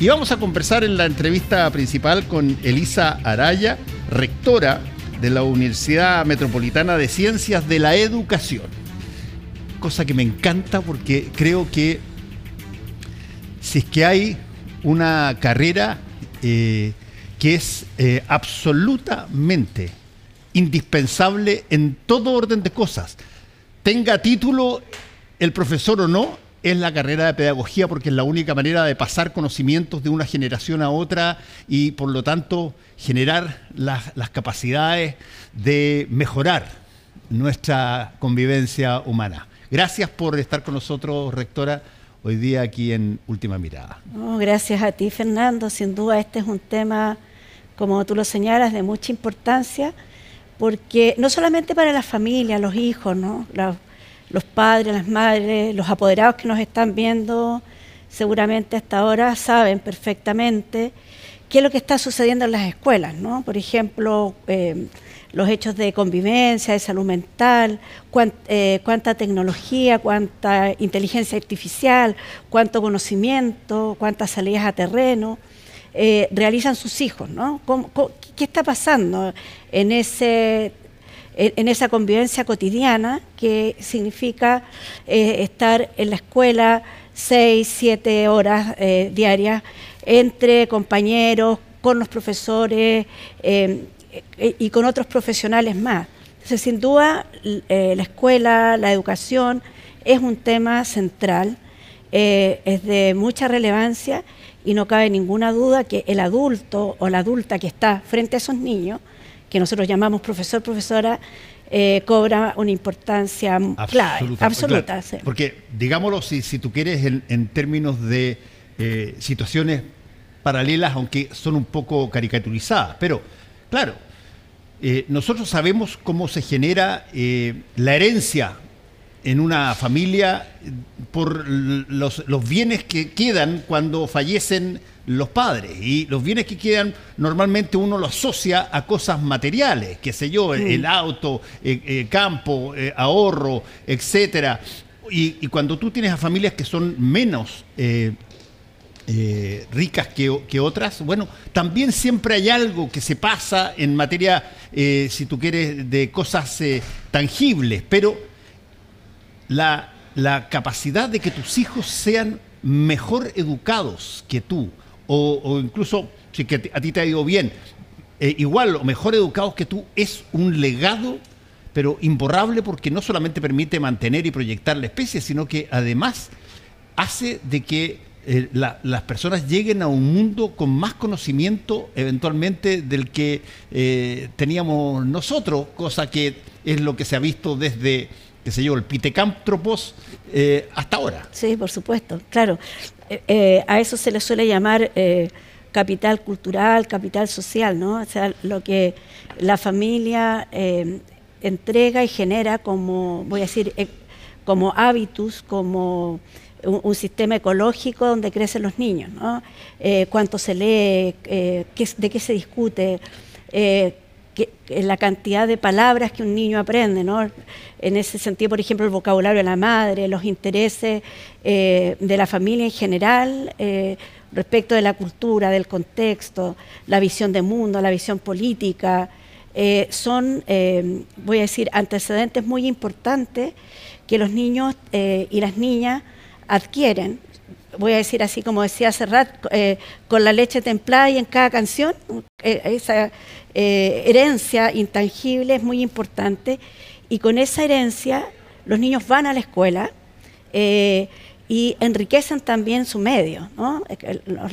Y vamos a conversar en la entrevista principal con Elisa Araya, rectora de la Universidad Metropolitana de Ciencias de la Educación. Cosa que me encanta porque creo que si es que hay una carrera que es absolutamente indispensable en todo orden de cosas, tenga título el profesor o no, es la carrera de pedagogía, porque es la única manera de pasar conocimientos de una generación a otra y por lo tanto generar las capacidades de mejorar nuestra convivencia humana. Gracias por estar con nosotros, rectora, hoy día aquí en Última Mirada. No, gracias a ti, Fernando. Sin duda este es un tema, como tú lo señalas, de mucha importancia, porque no solamente para la familia, los hijos, ¿no? Los padres, las madres, los apoderados que nos están viendo, seguramente hasta ahora saben perfectamente qué es lo que está sucediendo en las escuelas, ¿no? Por ejemplo, los hechos de convivencia, de salud mental, cuánta tecnología, cuánta inteligencia artificial, cuánto conocimiento, cuántas salidas a terreno realizan sus hijos, ¿no? ¿Qué está pasando en esa convivencia cotidiana que significa estar en la escuela 6, 7 horas diarias entre compañeros, con los profesores y con otros profesionales más? Entonces, sin duda, la escuela, la educación es un tema central, es de mucha relevancia y no cabe ninguna duda que el adulto o la adulta que está frente a esos niños, que nosotros llamamos profesor, profesora, cobra una importancia clave, absoluta. Claro, sí. Porque, digámoslo, si tú quieres, en términos de situaciones paralelas, aunque son un poco caricaturizadas, pero, claro, nosotros sabemos cómo se genera la herencia en una familia por los bienes que quedan cuando fallecen los padres, y los bienes que quedan normalmente uno los asocia a cosas materiales, qué sé yo, el auto, campo, ahorro, etcétera. Y cuando tú tienes a familias que son menos ricas que otras, bueno, también siempre hay algo que se pasa en materia, si tú quieres, de cosas tangibles, pero la capacidad de que tus hijos sean mejor educados que tú, o incluso si que a ti te ha ido bien, igual o mejor educados que tú, es un legado, pero imborrable, porque no solamente permite mantener y proyectar la especie, sino que además hace de que las personas lleguen a un mundo con más conocimiento eventualmente del que teníamos nosotros, cosa que es lo que se ha visto desde, qué sé yo, el Pitecántropos hasta ahora. Sí, por supuesto, claro. A eso se le suele llamar capital cultural, capital social, ¿no? O sea, lo que la familia entrega y genera como, voy a decir, como hábitus, como un sistema ecológico donde crecen los niños, ¿no? Cuánto se lee, de qué se discute, la cantidad de palabras que un niño aprende, ¿no? En ese sentido, por ejemplo, el vocabulario de la madre, los intereses de la familia en general respecto de la cultura, del contexto, la visión de mundo, la visión política, son, voy a decir, antecedentes muy importantes que los niños y las niñas adquieren, voy a decir así como decía Serrat, con la leche templada y en cada canción, esa herencia intangible es muy importante, y con esa herencia los niños van a la escuela y enriquecen también su medio, ¿no?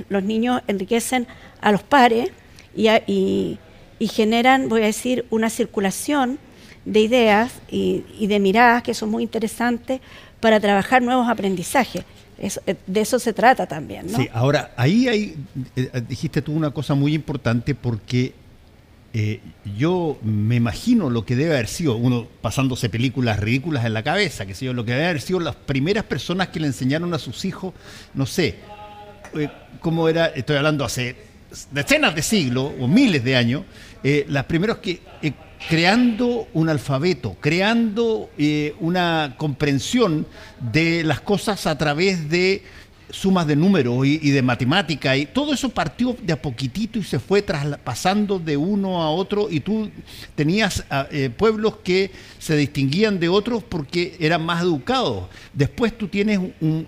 Los niños enriquecen a los pares y generan, voy a decir, una circulación de ideas y de miradas que son muy interesantes para trabajar nuevos aprendizajes. De eso se trata también, ¿no? Sí, ahora, ahí dijiste tú una cosa muy importante, porque yo me imagino lo que debe haber sido, uno pasándose películas ridículas en la cabeza, que sé yo, lo que debe haber sido las primeras personas que le enseñaron a sus hijos, no sé, cómo era, estoy hablando hace decenas de siglos o miles de años, las primeros que creando un alfabeto, creando una comprensión de las cosas a través de sumas de números y de matemática, y todo eso partió de a poquitito y se fue pasando de uno a otro, y tú tenías pueblos que se distinguían de otros porque eran más educados. Después tú tienes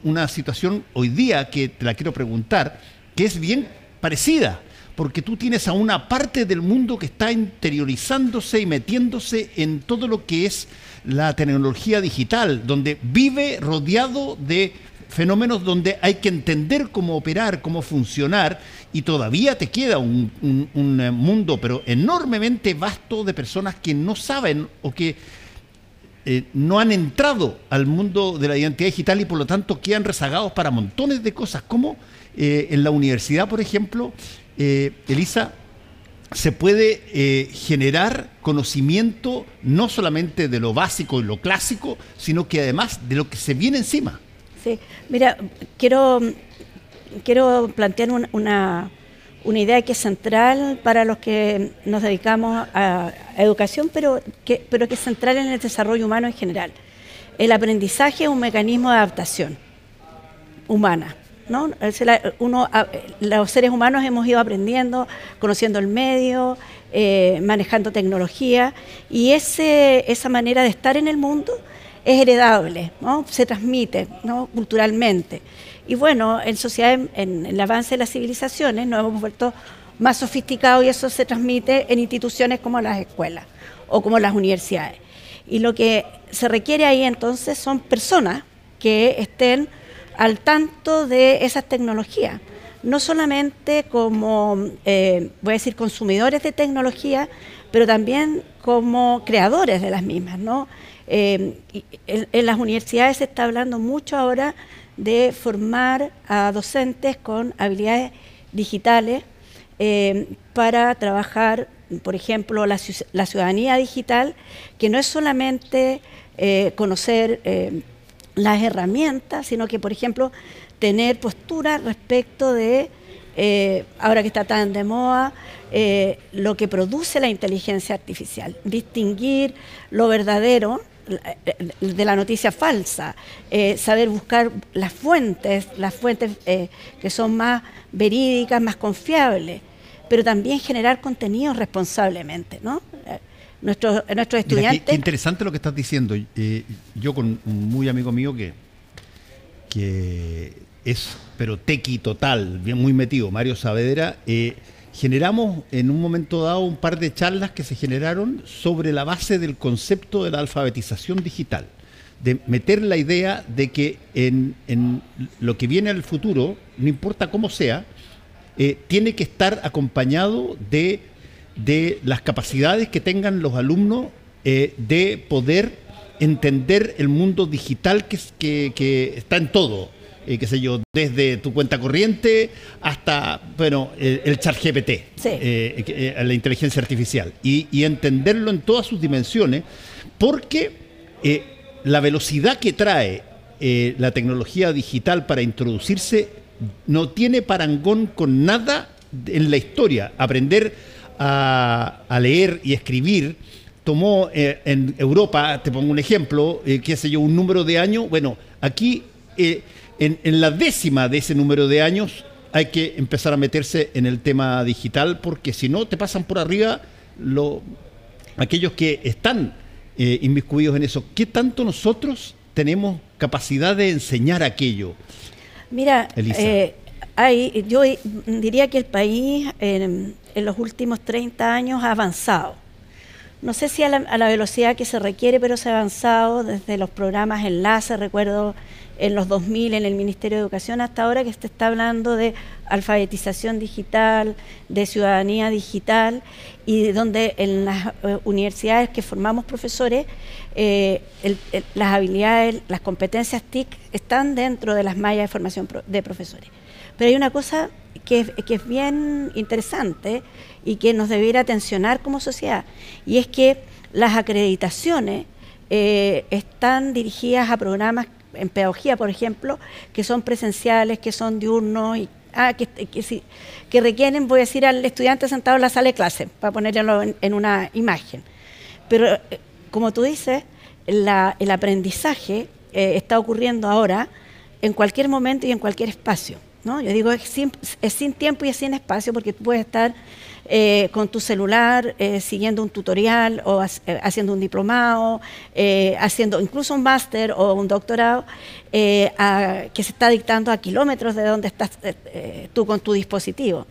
una situación hoy día que te la quiero preguntar, que es bien parecida, porque tú tienes a una parte del mundo que está interiorizándose y metiéndose en todo lo que es la tecnología digital, donde vive rodeado de fenómenos donde hay que entender cómo operar, cómo funcionar, y todavía te queda un mundo, pero enormemente vasto, de personas que no saben o que no han entrado al mundo de la identidad digital y por lo tanto quedan rezagados para montones de cosas, como en la universidad, por ejemplo, Elisa, se puede generar conocimiento no solamente de lo básico y lo clásico, sino que además de lo que se viene encima. Sí, mira, quiero plantear una idea que es central para los que nos dedicamos a educación, pero que es central en el desarrollo humano en general. El aprendizaje es un mecanismo de adaptación humana, ¿no? Los seres humanos hemos ido aprendiendo, conociendo el medio, manejando tecnología, y esa manera de estar en el mundo es heredable, ¿no? Se transmite, ¿no? Culturalmente. Y bueno, en sociedades, en el avance de las civilizaciones, nos hemos vuelto más sofisticados, y eso se transmite en instituciones como las escuelas o como las universidades. Y lo que se requiere ahí entonces son personas que estén al tanto de esas tecnologías, no solamente como, voy a decir, consumidores de tecnología, pero también como creadores de las mismas, ¿no? En las universidades se está hablando mucho ahora de formar a docentes con habilidades digitales para trabajar, por ejemplo, la ciudadanía digital, que no es solamente conocer las herramientas, sino que, por ejemplo, tener postura respecto de, ahora que está tan de moda, lo que produce la inteligencia artificial, distinguir lo verdadero de la noticia falsa, saber buscar las fuentes que son más verídicas, más confiables, pero también generar contenidos responsablemente, ¿no? Nuestros estudiantes... Mira, qué interesante lo que estás diciendo. Yo con un muy amigo mío que es pero tequi total, bien muy metido, Mario Saavedra, generamos en un momento dado un par de charlas que se generaron sobre la base del concepto de la alfabetización digital, de meter la idea de que en lo que viene al futuro, no importa cómo sea, tiene que estar acompañado de las capacidades que tengan los alumnos de poder entender el mundo digital que está en todo. Qué sé yo, desde tu cuenta corriente hasta, bueno, el ChatGPT, sí. La inteligencia artificial, y entenderlo en todas sus dimensiones, porque la velocidad que trae la tecnología digital para introducirse no tiene parangón con nada en la historia. Aprender a leer y escribir tomó en Europa, te pongo un ejemplo, qué sé yo, un número de años. Bueno, aquí... En la décima de ese número de años hay que empezar a meterse en el tema digital, porque si no te pasan por arriba aquellos que están inmiscuidos en eso. ¿Qué tanto nosotros tenemos capacidad de enseñar aquello? Mira, yo diría que el país en los últimos 30 años ha avanzado. No sé si a la velocidad que se requiere, pero se ha avanzado desde los programas Enlace, recuerdo en los 2000 en el Ministerio de Educación, hasta ahora que se está hablando de alfabetización digital, de ciudadanía digital, y donde en las universidades que formamos profesores, las habilidades, las competencias TIC están dentro de las mallas de formación de profesores. Pero hay una cosa que es bien interesante y que nos debiera tensionar como sociedad, y es que las acreditaciones están dirigidas a programas en pedagogía, por ejemplo, que son presenciales, que son diurnos, y que requieren, voy a decir, al estudiante sentado en la sala de clase, para ponerlo en una imagen. Pero, como tú dices, el aprendizaje está ocurriendo ahora en cualquier momento y en cualquier espacio, ¿no? Yo digo, es sin tiempo y es sin espacio, porque tú puedes estar con tu celular siguiendo un tutorial o haciendo un diplomado, haciendo incluso un máster o un doctorado que se está dictando a kilómetros de donde estás tú con tu dispositivo.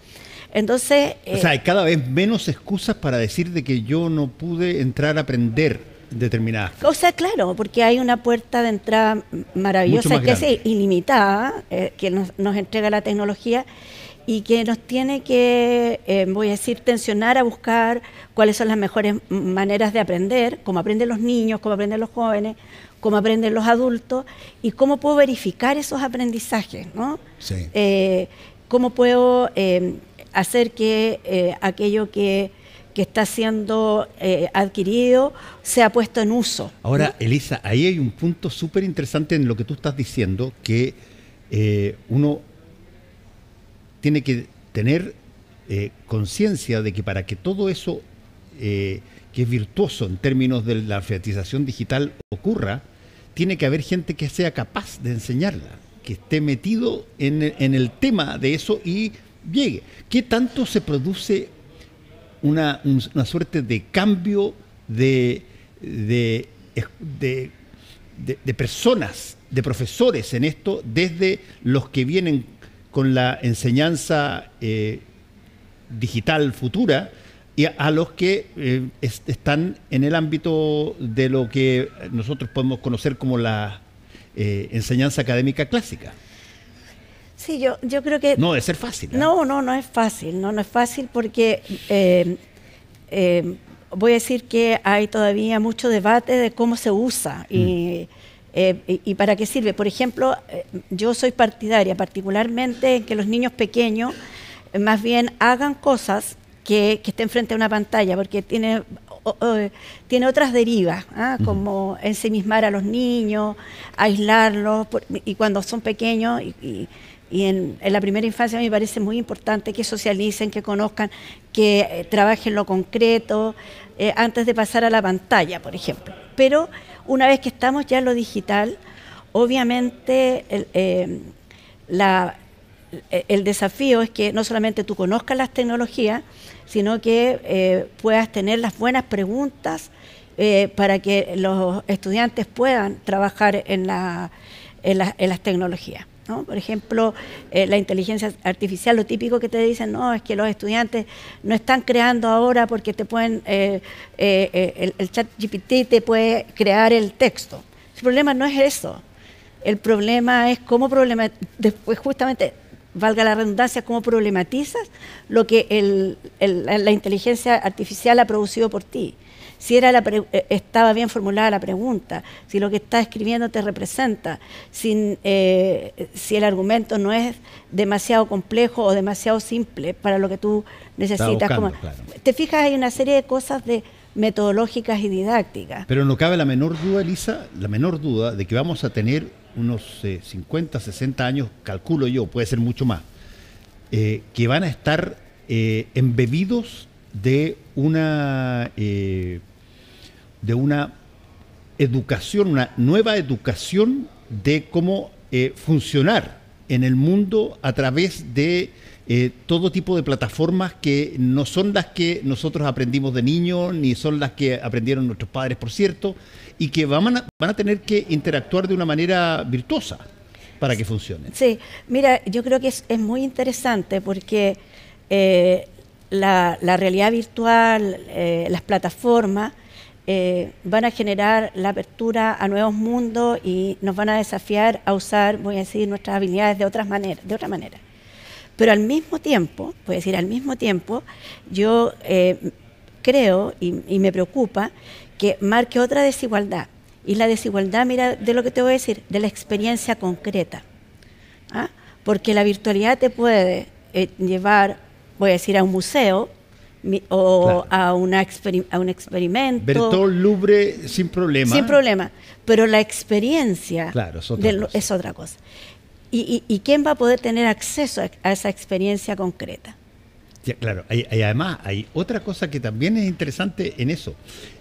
Entonces, o sea, hay cada vez menos excusas para decir de que yo no pude entrar a aprender determinadas cosas. O sea, claro, porque hay una puerta de entrada maravillosa que es ilimitada, que nos entrega la tecnología y que nos tiene que, voy a decir, tensionar a buscar cuáles son las mejores maneras de aprender, cómo aprenden los niños, cómo aprenden los jóvenes, cómo aprenden los adultos y cómo puedo verificar esos aprendizajes, ¿no? Sí. Cómo puedo hacer que aquello que está siendo adquirido sea puesto en uso. Ahora, ¿no? Elisa, ahí hay un punto súper interesante en lo que tú estás diciendo, que uno tiene que tener conciencia de que para que todo eso que es virtuoso en términos de la alfabetización digital ocurra, tiene que haber gente que sea capaz de enseñarla, que esté metido en el tema de eso y llegue. ¿Qué tanto se produce una suerte de cambio de personas, de profesores en esto, desde los que vienen con la enseñanza digital futura y a los que están en el ámbito de lo que nosotros podemos conocer como la enseñanza académica clásica? Sí, yo creo que... No debe ser fácil. No es fácil. No es fácil porque voy a decir que hay todavía mucho debate de cómo se usa y para qué sirve. Por ejemplo, yo soy partidaria particularmente en que los niños pequeños más bien hagan cosas que estén frente a una pantalla, porque tiene otras derivas, como ensimismar a los niños, aislarlos, y cuando son pequeños y en la primera infancia me parece muy importante que socialicen, que conozcan, que trabajen lo concreto antes de pasar a la pantalla, por ejemplo. Pero una vez que estamos ya en lo digital, obviamente el desafío es que no solamente tú conozcas las tecnologías, sino que puedas tener las buenas preguntas para que los estudiantes puedan trabajar en las tecnologías, ¿no? Por ejemplo, la inteligencia artificial, lo típico que te dicen, no, es que los estudiantes no están creando ahora porque te pueden, el chat GPT te puede crear el texto. El problema no es eso. El problema es cómo después justamente, valga la redundancia, cómo problematizas lo que la inteligencia artificial ha producido por ti. Si estaba bien formulada la pregunta, si lo que está escribiendo te representa, si el argumento no es demasiado complejo o demasiado simple para lo que tú necesitas. Claro. Te fijas, hay una serie de cosas metodológicas y didácticas. Pero no cabe la menor duda, Elisa, de que vamos a tener unos 50, 60 años, calculo yo, puede ser mucho más, que van a estar embebidos de una educación, una nueva educación de cómo funcionar en el mundo a través de todo tipo de plataformas que no son las que nosotros aprendimos de niños, ni son las que aprendieron nuestros padres, por cierto, y que van a tener que interactuar de una manera virtuosa para que funcionen. Sí, mira, yo creo que es muy interesante porque la realidad virtual, las plataformas, van a generar la apertura a nuevos mundos y nos van a desafiar a usar, voy a decir, nuestras habilidades de otra manera. Pero al mismo tiempo, yo creo y me preocupa que marque otra desigualdad. Y la desigualdad, mira, de lo que te voy a decir, de la experiencia concreta. Porque la virtualidad te puede llevar, voy a decir, a un museo o claro, a un experimento. Ver todo el Louvre sin problema. Sin problema. Pero la experiencia claro, es otra cosa. ¿Y quién va a poder tener acceso a esa experiencia concreta? Ya, claro, además hay otra cosa que también es interesante en eso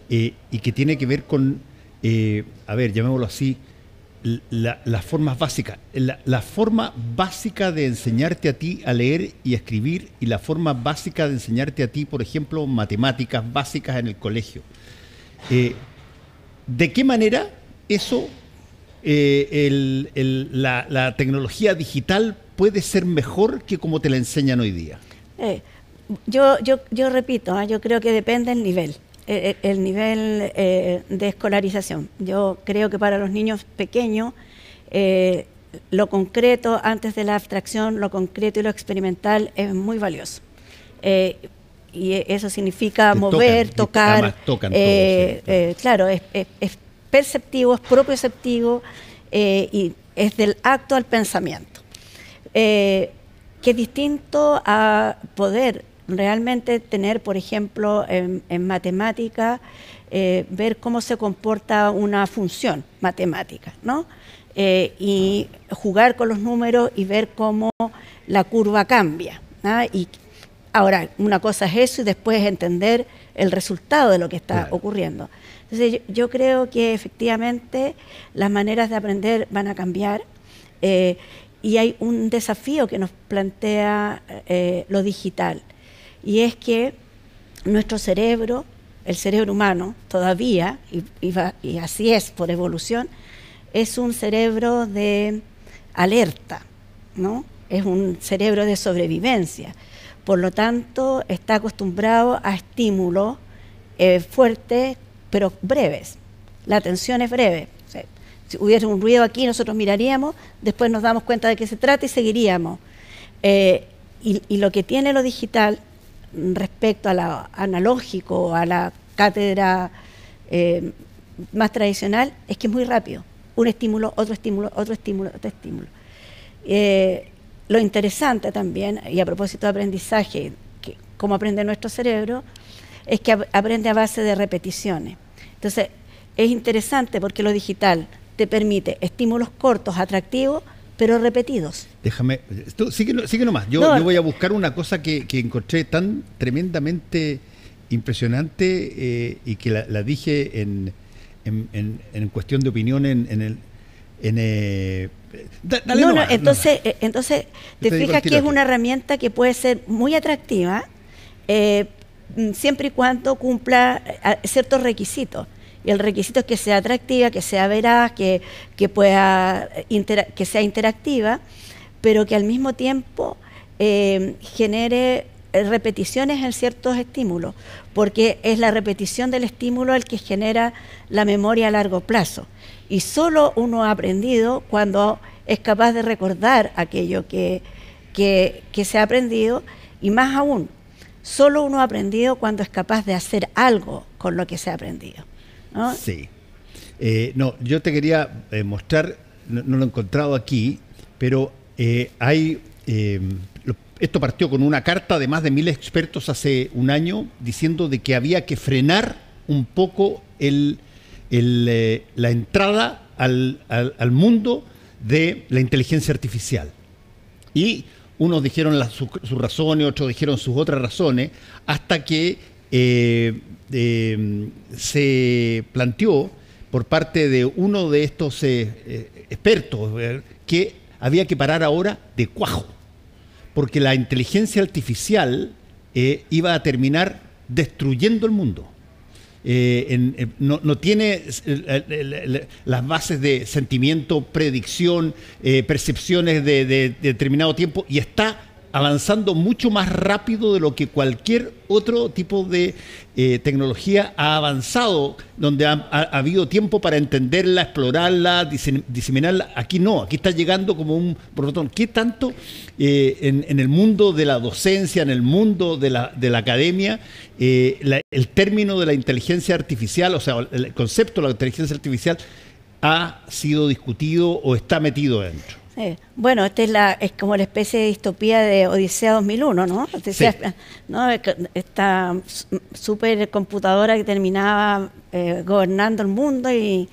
y que tiene que ver con, llamémoslo así, las formas básicas. La forma básica de enseñarte a ti a leer y a escribir y la forma básica de enseñarte a ti, por ejemplo, matemáticas básicas en el colegio. ¿De qué manera eso, la tecnología digital puede ser mejor que como te la enseñan hoy día? Yo repito, yo creo que depende del nivel. El nivel de escolarización. Yo creo que para los niños pequeños lo concreto antes de la abstracción, lo concreto y lo experimental es muy valioso. Y eso significa mover, tocar. Tocan todo, sí. Claro, es perceptivo, es propioceptivo y es del acto al pensamiento. Que es distinto a poder realmente tener, por ejemplo, en matemática, ver cómo se comporta una función matemática, ¿no? Y jugar con los números y ver cómo la curva cambia, ¿no? Y ahora, una cosa es eso y después entender el resultado de lo que está ocurriendo. Entonces, yo creo que efectivamente las maneras de aprender van a cambiar y hay un desafío que nos plantea lo digital. Y es que nuestro cerebro, el cerebro humano, todavía, y así es por evolución, es un cerebro de alerta, ¿no? Es un cerebro de sobrevivencia. Por lo tanto, está acostumbrado a estímulos fuertes, pero breves. La atención es breve. O sea, si hubiera un ruido aquí, nosotros miraríamos, después nos damos cuenta de qué se trata y seguiríamos. Y lo que tiene lo digital respecto a lo analógico, a la cátedra más tradicional, es que es muy rápido. Un estímulo, otro estímulo, otro estímulo, otro estímulo. Lo interesante también, y a propósito de aprendizaje, cómo aprende nuestro cerebro, es que aprende a base de repeticiones. Entonces, es interesante porque lo digital te permite estímulos cortos, atractivos, pero repetidos. Déjame, sigue nomás. Yo voy a buscar una cosa que encontré tan tremendamente impresionante y que la dije en cuestión de opinión entonces te fijas que es una herramienta que puede ser muy atractiva siempre y cuando cumpla ciertos requisitos. Y el requisito es que sea atractiva, que sea veraz, que sea interactiva, pero que al mismo tiempo genere repeticiones en ciertos estímulos, porque es la repetición del estímulo el que genera la memoria a largo plazo. Y solo uno ha aprendido cuando es capaz de recordar aquello que se ha aprendido, y más aún, solo uno ha aprendido cuando es capaz de hacer algo con lo que se ha aprendido, ¿no? Sí. Yo te quería mostrar, no lo he encontrado aquí, pero esto partió con una carta de más de 1000 expertos hace un año diciendo de que había que frenar un poco la entrada al mundo de la inteligencia artificial. Y unos dijeron sus razones, otros dijeron sus otras razones, hasta que se planteó por parte de uno de estos expertos que había que parar ahora de cuajo, porque la inteligencia artificial iba a terminar destruyendo el mundo. No tiene las bases de sentimiento, predicción, percepciones de determinado tiempo, y está avanzando mucho más rápido de lo que cualquier otro tipo de tecnología ha avanzado, donde ha habido tiempo para entenderla, explorarla, diseminarla. Aquí no, aquí está llegando como un botón. ¿Qué tanto en el mundo de la docencia, en el mundo de la academia, el término de la inteligencia artificial, o sea, el concepto de la inteligencia artificial ha sido discutido o está metido dentro? Bueno, es como la especie de distopía de Odisea 2001, ¿no? Odisea, sí. ¿No? Esta supercomputadora que terminaba gobernando el mundo y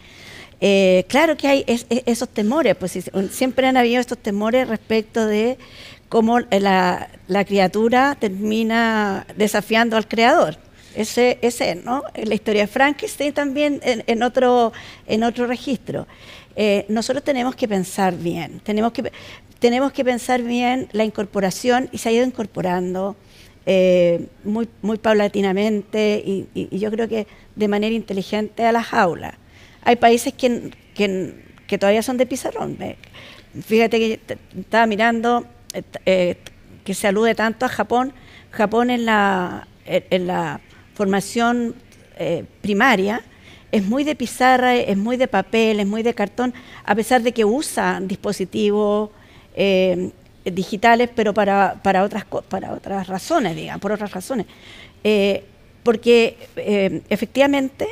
claro que hay esos temores, pues siempre han habido estos temores respecto de cómo la criatura termina desafiando al creador. Ese, ¿no? La historia de Frankenstein también en otro registro. nosotros tenemos que pensar bien, tenemos que pensar bien la incorporación, y se ha ido incorporando muy paulatinamente y yo creo que de manera inteligente a las aulas. Hay países que todavía son de pizarrón. Fíjate que estaba mirando que se alude tanto a Japón. Japón en la formación primaria es muy de pizarra, es muy de papel, es muy de cartón, a pesar de que usa dispositivos digitales, pero para otras razones, digamos, por otras razones. Porque efectivamente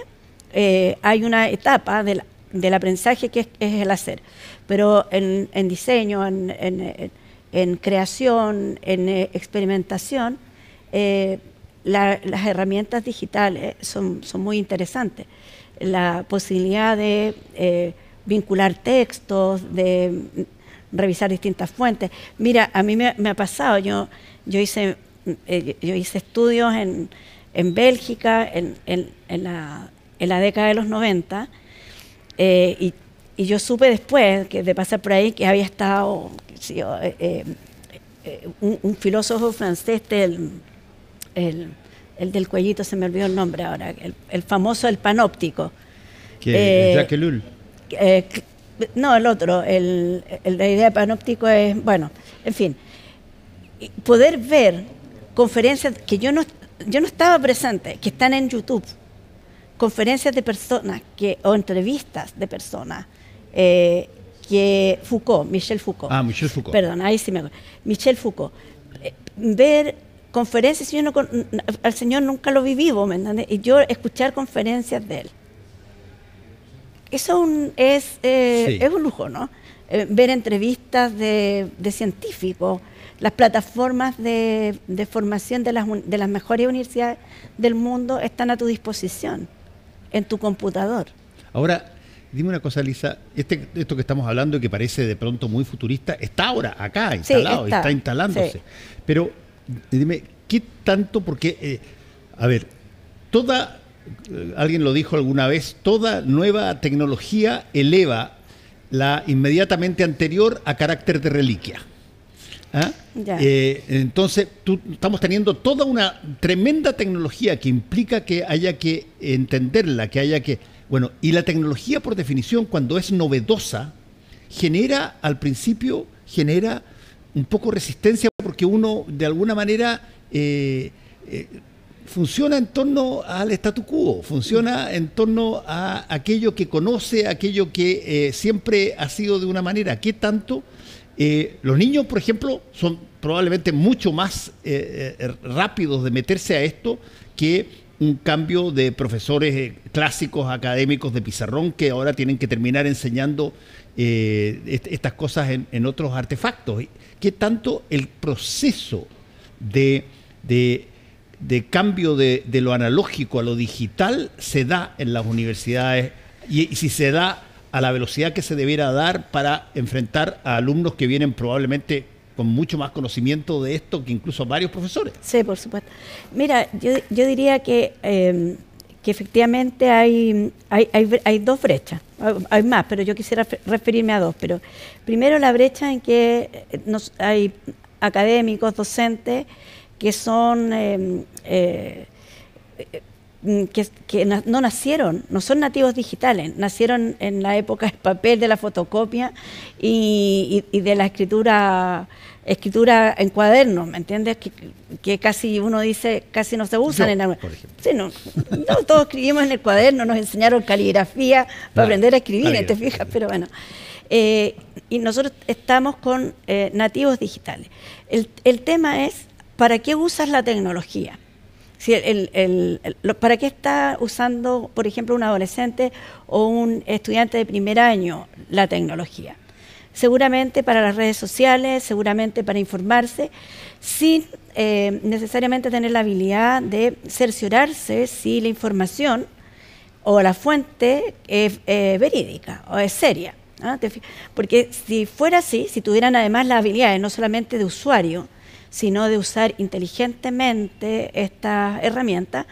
hay una etapa del aprendizaje que es el hacer, pero en diseño, en creación, en experimentación, las herramientas digitales son muy interesantes. La posibilidad de vincular textos, de revisar distintas fuentes. Mira, a mí me ha pasado, yo hice estudios en Bélgica en la década de los 90, y yo supe después de pasar por ahí que había estado un filósofo francés, el del cuellito, se me olvidó el nombre ahora, el famoso, el panóptico. Jacques Ellul. No, el otro, la idea de panóptico es, bueno, en fin, poder ver conferencias que yo no estaba presente, que están en YouTube, conferencias de personas o entrevistas de personas, que Michel Foucault. Michel Foucault. Perdón, ahí sí me acuerdo. Michel Foucault. Ver conferencias, yo al señor nunca lo vi vivo, ¿me entiendes? Y yo escuchar conferencias de él. Eso es un lujo, ¿no? Ver entrevistas de científicos, las plataformas de formación de las mejores universidades del mundo están a tu disposición, en tu computador. Ahora, dime una cosa, Lisa, esto que estamos hablando y que parece de pronto muy futurista, está ahora acá instalado, sí, está instalándose. Sí. Pero dime, ¿qué tanto? Porque, a ver, alguien lo dijo alguna vez, toda nueva tecnología eleva la inmediatamente anterior a carácter de reliquia. Entonces, estamos teniendo toda una tremenda tecnología que implica que haya que entenderla, que haya que... Bueno, y la tecnología, por definición, cuando es novedosa, al principio genera un poco resistencia, porque uno, de alguna manera, funciona en torno al statu quo, funciona en torno a aquello que conoce, aquello que siempre ha sido de una manera. ¿Qué tanto? Los niños, por ejemplo, son probablemente mucho más rápidos de meterse a esto que un cambio de profesores clásicos, académicos de pizarrón, que ahora tienen que terminar enseñando estas cosas en otros artefactos. ¿Qué tanto el proceso de cambio de lo analógico a lo digital se da en las universidades, y si se da a la velocidad que se debiera dar para enfrentar a alumnos que vienen probablemente con mucho más conocimiento de esto que incluso varios profesores? Sí, por supuesto. Mira, yo diría que efectivamente hay dos brechas. Hay más, pero yo quisiera referirme a dos. Pero primero, la brecha en que hay académicos, docentes, que son que no nacieron, no son nativos digitales, nacieron en la época del papel, de la fotocopia y de la escritura en cuadernos, ¿me entiendes? Que casi uno dice, casi no se usan en la... Sí, no, todos escribimos en el cuaderno, nos enseñaron caligrafía para aprender a escribir, ¿te fijas? Pero bueno, y nosotros estamos con nativos digitales. El tema es, ¿para qué usas la tecnología? Si ¿para qué está usando, por ejemplo, un adolescente o un estudiante de primer año la tecnología? Seguramente para las redes sociales, seguramente para informarse, sin necesariamente tener la habilidad de cerciorarse si la información o la fuente es verídica o es seria, ¿no? Porque si fuera así, si tuvieran además las habilidades no solamente de usuario, sino de usar inteligentemente esta herramienta,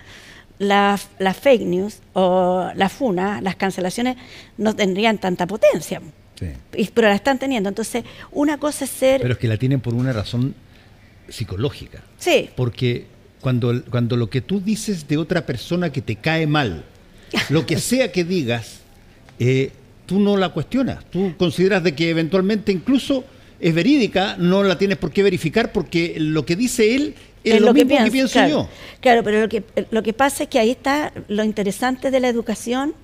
las fake news o la funa, las cancelaciones, no tendrían tanta potencia. Sí. Pero la están teniendo. Entonces, una cosa es ser... Pero es que la tienen por una razón psicológica. Sí. Porque cuando lo que tú dices de otra persona que te cae mal, lo que sea que digas, tú no la cuestionas. Tú consideras de que eventualmente incluso es verídica, no la tienes por qué verificar porque lo que dice él es lo mismo que pienso yo. Claro, pero lo que pasa es que ahí está lo interesante de la educación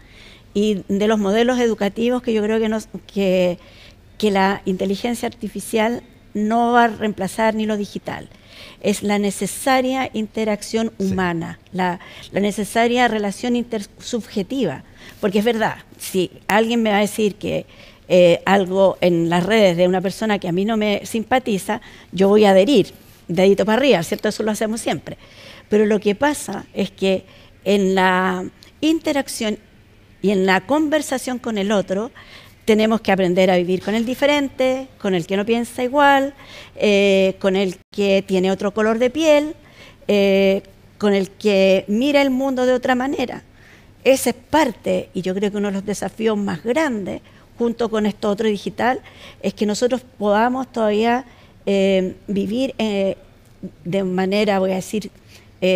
y de los modelos educativos, que yo creo que la inteligencia artificial no va a reemplazar ni lo digital. Es la necesaria interacción humana, sí, la necesaria relación intersubjetiva. Porque es verdad, si alguien me va a decir que algo en las redes de una persona que a mí no me simpatiza, yo voy a adherir, dedito para arriba, ¿cierto? Eso lo hacemos siempre. Pero lo que pasa es que en la interacción y en la conversación con el otro, tenemos que aprender a vivir con el diferente, con el que no piensa igual, con el que tiene otro color de piel, con el que mira el mundo de otra manera. Esa es parte, y yo creo que uno de los desafíos más grandes, junto con esto otro digital, es que nosotros podamos todavía vivir de manera, voy a decir,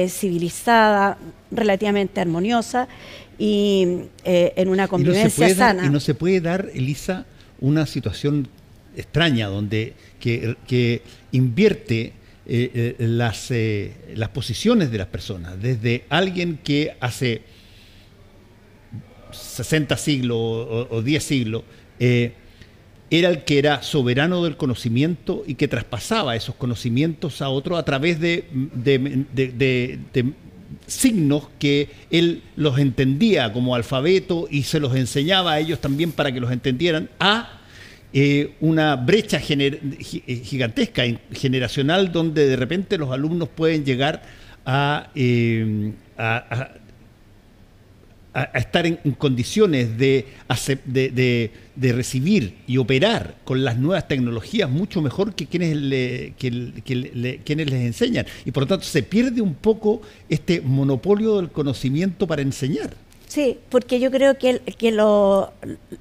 civilizada, relativamente armoniosa, y en una convivencia sana. Y no se puede dar, Elisa, una situación extraña donde que invierte las posiciones de las personas, desde alguien que hace 60 siglos o 10 siglos era el que era soberano del conocimiento y que traspasaba esos conocimientos a otro a través de signos que él los entendía como alfabeto y se los enseñaba a ellos también para que los entendieran, a una brecha gigantesca, generacional, donde de repente los alumnos pueden llegar a estar en condiciones de recibir y operar con las nuevas tecnologías mucho mejor que quienes les enseñan. Y por lo tanto se pierde un poco este monopolio del conocimiento para enseñar. Sí, porque yo creo que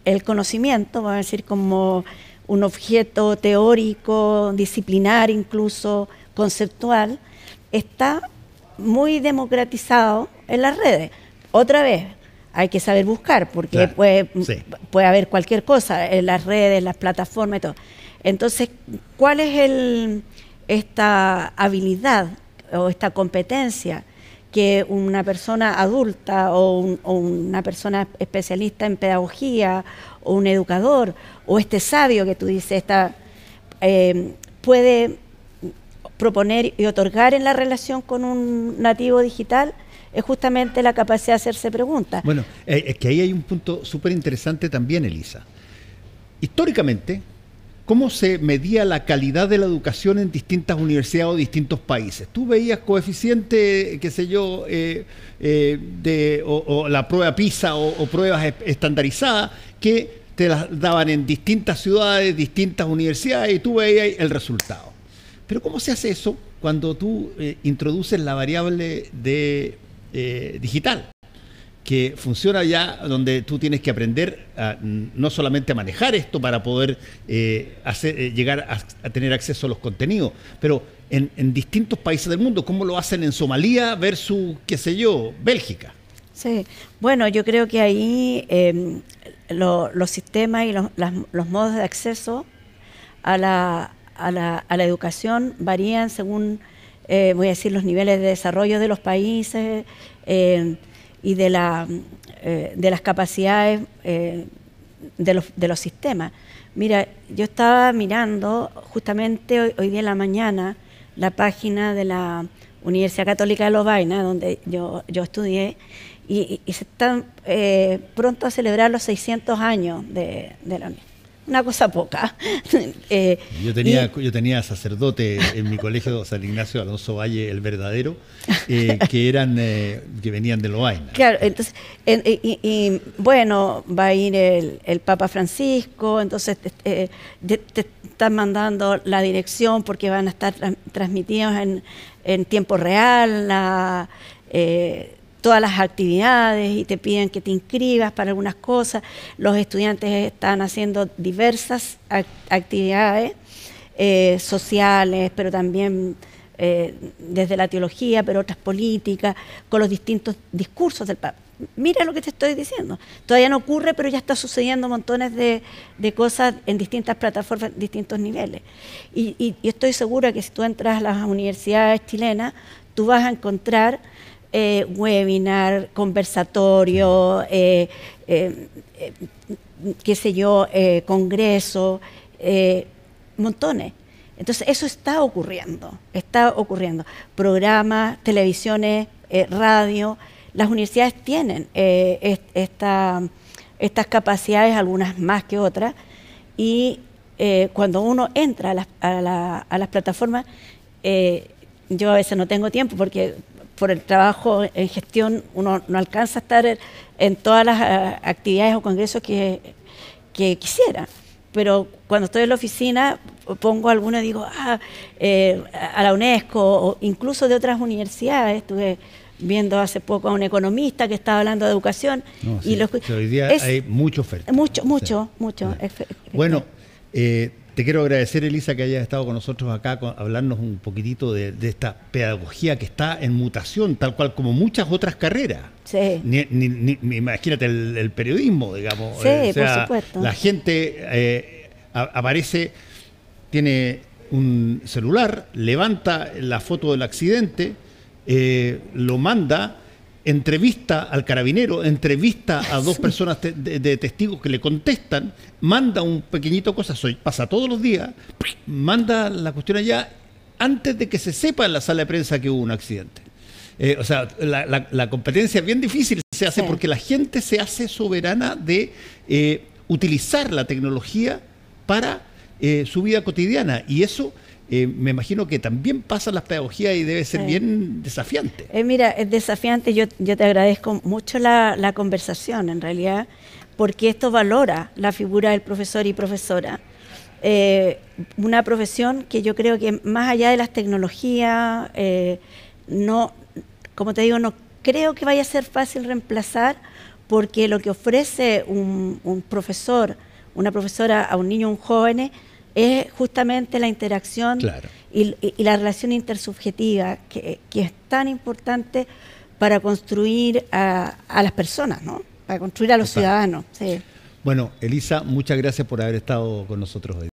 el conocimiento, vamos a decir, como un objeto teórico, disciplinar, incluso conceptual, está muy democratizado en las redes. Otra vez, hay que saber buscar, porque claro, puede haber cualquier cosa en las redes, en las plataformas y todo. Entonces, ¿cuál es esta habilidad o esta competencia que una persona adulta o una persona especialista en pedagogía o un educador o este sabio que tú dices puede proponer y otorgar en la relación con un nativo digital? Es justamente la capacidad de hacerse preguntas. Bueno, es que ahí hay un punto súper interesante también, Elisa. Históricamente, ¿cómo se medía la calidad de la educación en distintas universidades o distintos países? Tú veías coeficiente, qué sé yo, o la prueba PISA o pruebas estandarizadas que te las daban en distintas ciudades, distintas universidades, y tú veías el resultado. Pero ¿cómo se hace eso cuando tú introduces la variable digital, que funciona ya, donde tú tienes que aprender no solamente a manejar esto para poder llegar a tener acceso a los contenidos, pero en distintos países del mundo? ¿Cómo lo hacen en Somalia versus, qué sé yo, Bélgica? Sí, bueno, yo creo que ahí los sistemas y los modos de acceso a la educación varían según voy a decir, los niveles de desarrollo de los países y de las capacidades de los sistemas. Mira, yo estaba mirando justamente hoy día en la mañana la página de la Universidad Católica de Lovaina, donde yo estudié, y se están pronto a celebrar los 600 años de la universidad. Una cosa poca. Yo tenía sacerdote en mi colegio, San Ignacio Alonso Valle, el verdadero, que venían de Lovaina. Claro, entonces, bueno, va a ir el Papa Francisco, entonces te están mandando la dirección porque van a estar transmitidos en tiempo real, todas las actividades y te piden que te inscribas para algunas cosas. Los estudiantes están haciendo diversas actividades sociales, pero también desde la teología, pero otras políticas, con los distintos discursos del Papa. Mira lo que te estoy diciendo. Todavía no ocurre, pero ya está sucediendo montones de cosas en distintas plataformas, distintos niveles. Y estoy segura que si tú entras a las universidades chilenas, tú vas a encontrar webinar, conversatorio, qué sé yo, congreso, montones. Entonces eso está ocurriendo. Programas, televisiones, radio. Las universidades tienen estas capacidades, algunas más que otras, y cuando uno entra a las plataformas, yo a veces no tengo tiempo porque por el trabajo en gestión uno no alcanza a estar en todas las actividades o congresos que quisiera. Pero cuando estoy en la oficina pongo alguna y digo, a la UNESCO o incluso de otras universidades. Estuve viendo hace poco a un economista que estaba hablando de educación. No, sí, hoy día hay mucha oferta. Mucho. Bueno, te quiero agradecer, Elisa, que hayas estado con nosotros acá, hablarnos un poquitito de esta pedagogía que está en mutación, tal cual como muchas otras carreras. Sí. Imagínate el periodismo, digamos. Sí, por supuesto. La gente aparece, tiene un celular, levanta la foto del accidente, lo manda, entrevista al carabinero, entrevista a dos personas de testigos que le contestan, manda un pequeñito cosa, pasa todos los días, manda la cuestión allá antes de que se sepa en la sala de prensa que hubo un accidente. O sea, la competencia es bien difícil, se hace porque la gente se hace soberana de utilizar la tecnología para su vida cotidiana, y eso me imagino que también pasa en las pedagogías y debe ser bien desafiante. Mira, es desafiante. Yo te agradezco mucho la conversación, en realidad, porque esto valora la figura del profesor y profesora. Una profesión que yo creo que más allá de las tecnologías, no, como te digo, no creo que vaya a ser fácil reemplazar, porque lo que ofrece un profesor, una profesora a un niño o un joven es justamente la interacción y la relación intersubjetiva que es tan importante para construir a las personas, ¿no? Para construir a los ciudadanos. Sí. Bueno, Elisa, muchas gracias por haber estado con nosotros hoy.